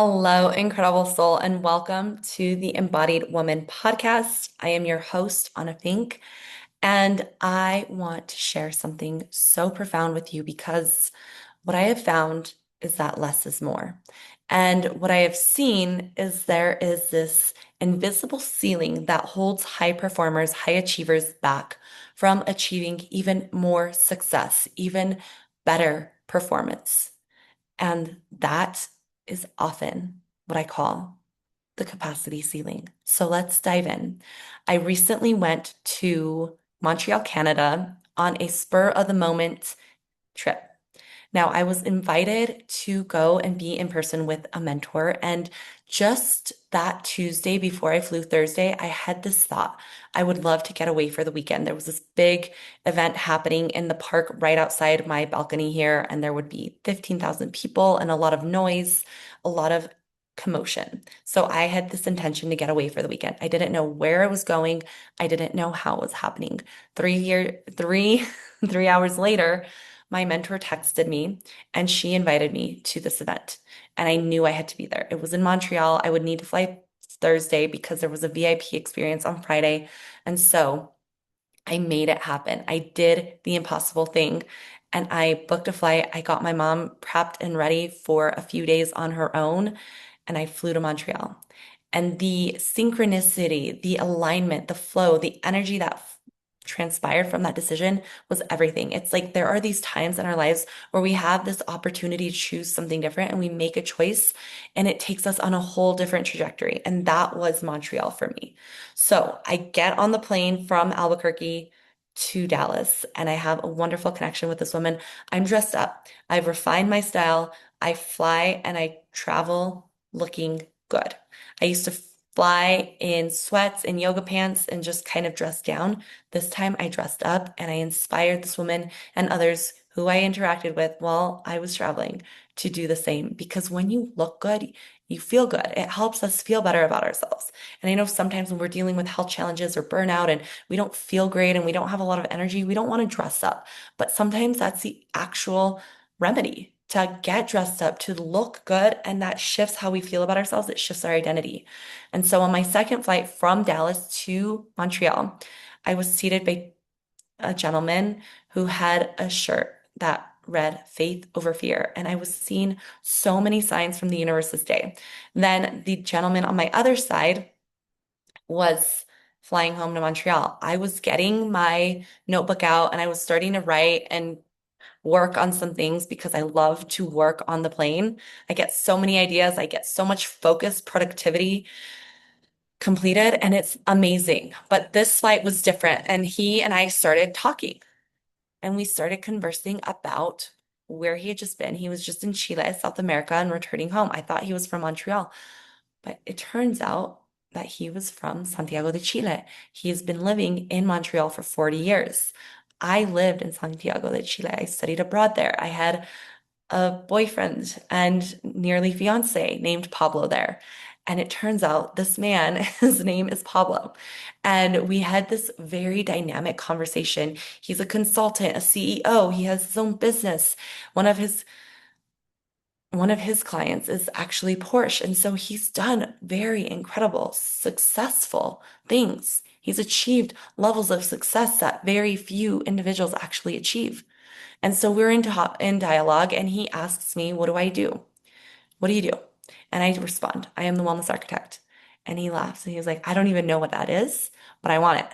Hello, incredible soul, and welcome to the Embodied Woman podcast. I am your host, Anna Fink, and I want to share something so profound with you because what I have found is that less is more. And what I have seen is there is this invisible ceiling that holds high performers, high achievers back from achieving even more success, even better performance. And that is often what I call the capacity ceiling. So let's dive in. I recently went to Montreal, Canada on a spur of the moment trip. Now, I was invited to go and be in person with a mentor. And just that Tuesday before I flew Thursday, I had this thought. I would love to get away for the weekend. There was this big event happening in the park right outside my balcony here, and there would be 15,000 people and a lot of noise, a lot of commotion. So I had this intention to get away for the weekend. I didn't know where I was going. I didn't know how it was happening. 3 hours later, my mentor texted me and she invited me to this event. And I knew I had to be there. It was in Montreal. I would need to fly Thursday because there was a VIP experience on Friday. And so I made it happen. I did the impossible thing and I booked a flight. I got my mom prepped and ready for a few days on her own, and I flew to Montreal. And the synchronicity, the alignment, the flow, the energy that transpired from that decision was everything. It's like there are these times in our lives where we have this opportunity to choose something different and we make a choice and it takes us on a whole different trajectory. And that was Montreal for me. So I get on the plane from Albuquerque to Dallas and I have a wonderful connection with this woman. I'm dressed up. I've refined my style. I fly and I travel looking good. I used to fly in sweats and yoga pants and just kind of dress down. This time I dressed up and I inspired this woman and others who I interacted with while I was traveling to do the same. Because when you look good, you feel good. It helps us feel better about ourselves. And I know sometimes when we're dealing with health challenges or burnout and we don't feel great and we don't have a lot of energy, we don't want to dress up. But sometimes that's the actual remedy to get dressed up, to look good. And that shifts how we feel about ourselves. It shifts our identity. And so on my second flight from Dallas to Montreal, I was seated by a gentleman who had a shirt that read faith over fear. And I was seeing so many signs from the universe this day. Then the gentleman on my other side was flying home to Montreal. I was getting my notebook out and I was starting to write and work on some things because I love to work on the plane. I get so many ideas. I get so much focus, productivity completed, and it's amazing. But this flight was different. And he and I started talking and we started conversing about where he had just been. He was just in Chile, South America, and returning home. I thought he was from Montreal, but it turns out that he was from Santiago de Chile. He has been living in Montreal for 40 years. I lived in Santiago de Chile. I studied abroad there. I had a boyfriend and nearly fiance named Pablo there. And it turns out this man, his name is Pablo. And we had this very dynamic conversation. He's a consultant, a CEO. He has his own business. One of his one of his clients is actually Porsche. And so he's done very incredible, successful things. He's achieved levels of success that very few individuals actually achieve. And so we're in dialogue, and he asks me, what do I do? What do you do? And I respond, I am the wellness architect. And he laughs and he's like, I don't even know what that is, but I want it.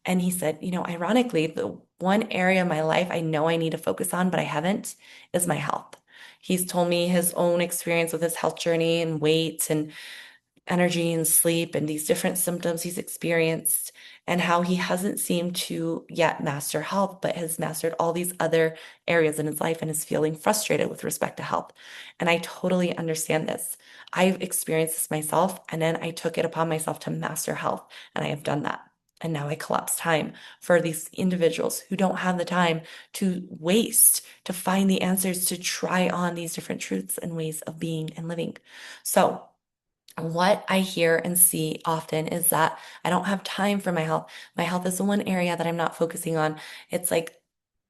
And he said, ironically, the one area of my life I know I need to focus on, but I haven't, is my health. He's told me his own experience with his health journey and weight and energy and sleep and these different symptoms he's experienced and how he hasn't seemed to yet master health, but has mastered all these other areas in his life and is feeling frustrated with respect to health. And I totally understand this. I've experienced this myself, and then I took it upon myself to master health, and I have done that. And now I collapse time for these individuals who don't have the time to waste to find the answers to try on these different truths and ways of being and living. So, what I hear and see often is that I don't have time for my health. My health is the one area that I'm not focusing on. It's like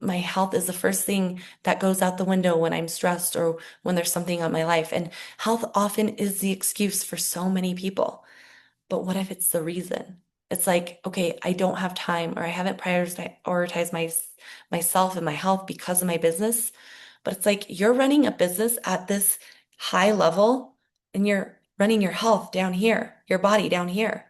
My health is the first thing that goes out the window when I'm stressed or when there's something on my life. And health often is the excuse for so many people. But what if it's the reason? It's like, okay, I don't have time or I haven't prioritized myself and my health because of my business. But it's like you're running a business at this high level and you're running your health down here, your body down here.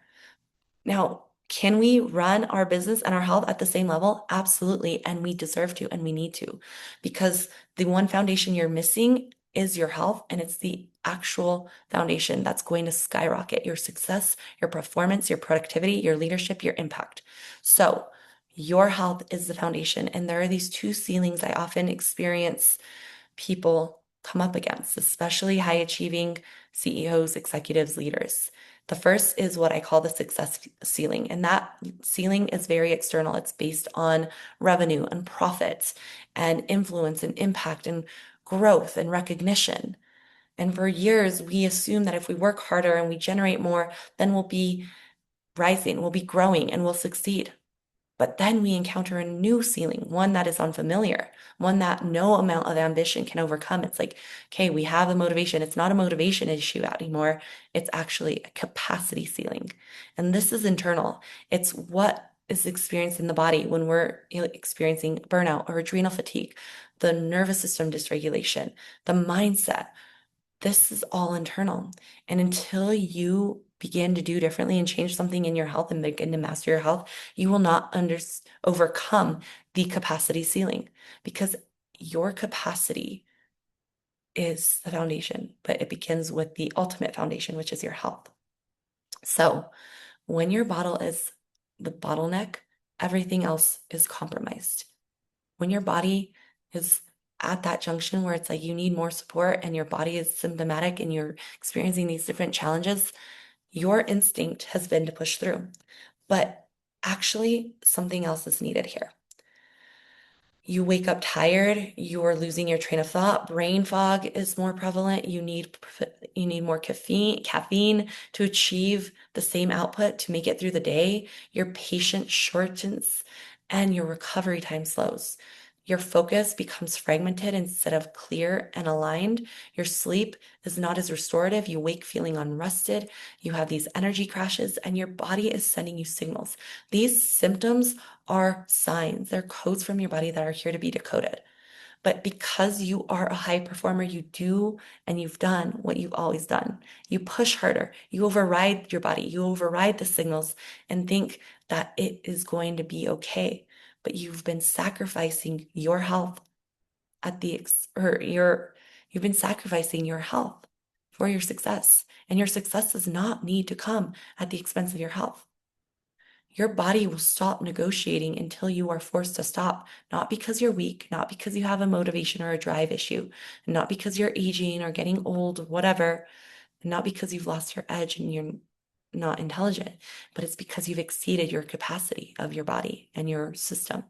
Now, can we run our business and our health at the same level? Absolutely. And we deserve to and we need to because the one foundation you're missing is your health, and it's the actual foundation that's going to skyrocket your success, your performance, your productivity, your leadership, your impact. So, your health is the foundation. And there are these two ceilings I often experience people come up against, especially high achieving CEOs, executives, leaders. The first is what I call the success ceiling, and that ceiling is very external. It's based on revenue and profit and influence and impact and growth and recognition. And for years, we assume that if we work harder and we generate more, then we'll be rising, we'll be growing, and we'll succeed. But then we encounter a new ceiling, one that is unfamiliar, one that no amount of ambition can overcome. It's like, okay, we have a motivation. It's not a motivation issue anymore. It's actually a capacity ceiling. And this is internal. It's what is experienced in the body when we're experiencing burnout or adrenal fatigue, the nervous system dysregulation, the mindset. This is all internal. And until you begin to do differently and change something in your health and begin to master your health, you will not overcome the capacity ceiling because your capacity is the foundation, but it begins with the ultimate foundation, which is your health. So when your bottle is the bottleneck, everything else is compromised. When your body is at that junction where it's like you need more support and your body is symptomatic and you're experiencing these different challenges, your instinct has been to push through. But actually, something else is needed here. You wake up tired, you're losing your train of thought, brain fog is more prevalent. You need more caffeine to achieve the same output to make it through the day. Your patience shortens and your recovery time slows. Your focus becomes fragmented instead of clear and aligned. Your sleep is not as restorative. You wake feeling unrested. You have these energy crashes, and your body is sending you signals. These symptoms are signs, they're codes from your body that are here to be decoded. But because you are a high performer, you do and you've done what you've always done. You push harder, you override your body, you override the signals and think that it is going to be okay. But you've been sacrificing your health at the ex or your you've been sacrificing your health for your success. And your success does not need to come at the expense of your health. Your body will stop negotiating until you are forced to stop, not because you're weak, not because you have a motivation or a drive issue, not because you're aging or getting old, whatever, not because you've lost your edge and you're not intelligent, but it's because you've exceeded your capacity of your body and your system.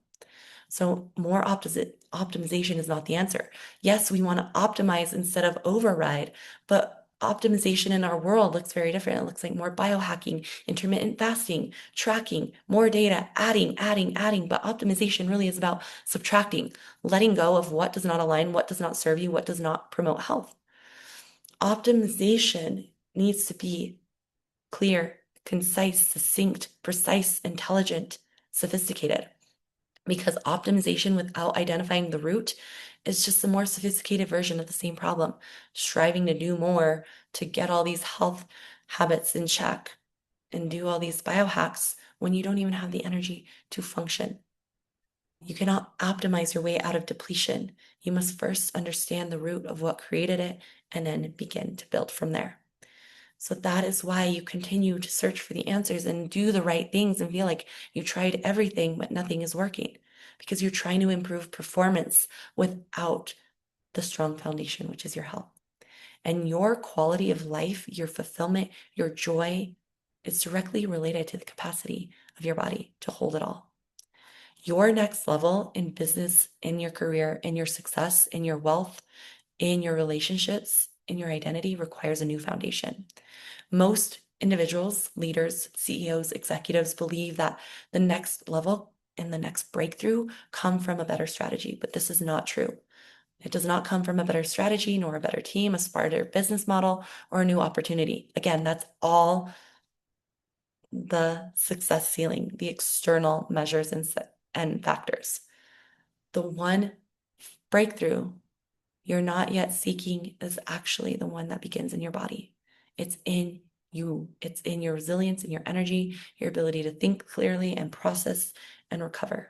So more optimization is not the answer. Yes, we want to optimize instead of override, but optimization in our world looks very different. It looks like more biohacking, intermittent fasting, tracking, more data, adding. But optimization really is about subtracting, letting go of what does not align, what does not serve you, what does not promote health. Optimization needs to be clear, concise, succinct, precise, intelligent, sophisticated. Because optimization without identifying the root is just a more sophisticated version of the same problem, striving to do more to get all these health habits in check and do all these biohacks when you don't even have the energy to function. You cannot optimize your way out of depletion. You must first understand the root of what created it and then begin to build from there. So that is why you continue to search for the answers and do the right things and feel like you tried everything, but nothing is working because you're trying to improve performance without the strong foundation, which is your health. And your quality of life, your fulfillment, your joy is directly related to the capacity of your body to hold it all. Your next level in business, in your career, in your success, in your wealth, in your relationships, in your identity requires a new foundation. Most individuals, leaders, CEOs, executives believe that the next level and the next breakthrough come from a better strategy, but this is not true. It does not come from a better strategy, nor a better team, a smarter business model, or a new opportunity. Again, that's all the success ceiling, the external measures and factors. The one breakthrough you're not yet seeking is actually the one that begins in your body. It's in you. It's in your resilience and your energy, your ability to think clearly and process and recover.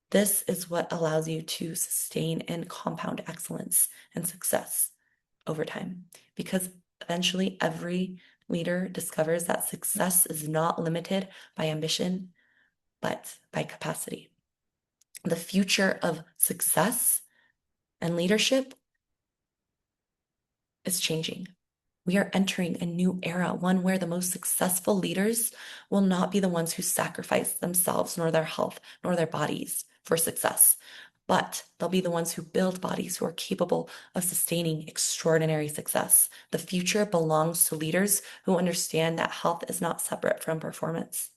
This is what allows you to sustain and compound excellence and success over time. Because eventually every leader discovers that success is not limited by ambition, but by capacity. The future of success and leadership is changing. We are entering a new era, one where the most successful leaders will not be the ones who sacrifice themselves, nor their health, nor their bodies for success, but they'll be the ones who build bodies who are capable of sustaining extraordinary success. The future belongs to leaders who understand that health is not separate from performance.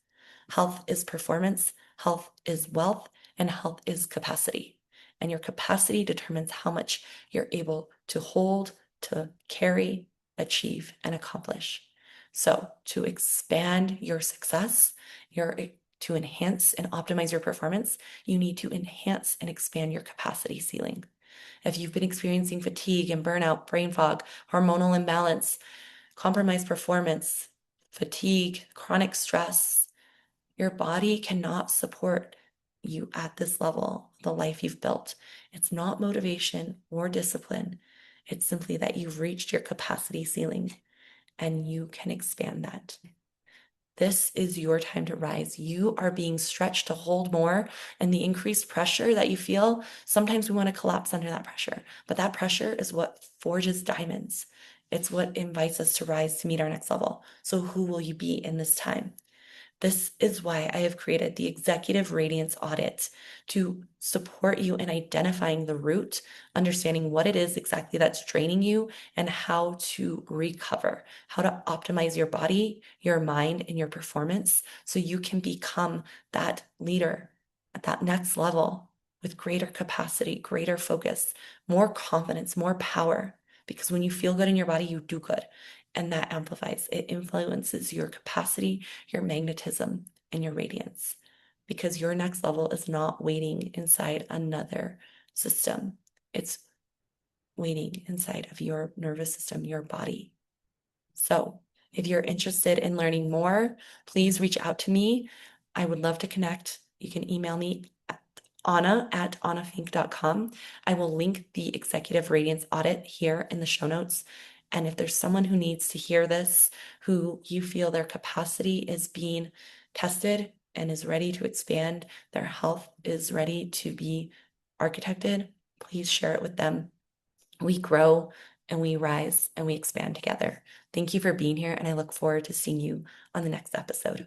Health is performance, health is wealth, and health is capacity. And your capacity determines how much you're able to hold, to carry, achieve, and accomplish. So to expand your success, to enhance and optimize your performance, you need to enhance and expand your capacity ceiling. If you've been experiencing fatigue and burnout, brain fog, hormonal imbalance, compromised performance, fatigue, chronic stress, your body cannot support you at this level, the life you've built. It's not motivation or discipline. It's simply that you've reached your capacity ceiling and you can expand that. This is your time to rise. You are being stretched to hold more, and the increased pressure that you feel, sometimes we want to collapse under that pressure, but that pressure is what forges diamonds. It's what invites us to rise to meet our next level. So who will you be in this time? This is why I have created the Executive Radiance Audit to support you in identifying the root, understanding what it is exactly that's draining you, and how to recover, how to optimize your body, your mind, and your performance so you can become that leader at that next level with greater capacity, greater focus, more confidence, more power. Because when you feel good in your body, you do good. And that amplifies, it influences your capacity, your magnetism, and your radiance. Because your next level is not waiting inside another system. It's waiting inside of your nervous system, your body. So if you're interested in learning more, please reach out to me. I would love to connect. You can email me at anna@annafink.com. I will link the Executive Radiance Audit here in the show notes. And if there's someone who needs to hear this, who you feel their capacity is being tested and is ready to expand, their health is ready to be architected, please share it with them. We grow and we rise and we expand together. Thank you for being here, and I look forward to seeing you on the next episode.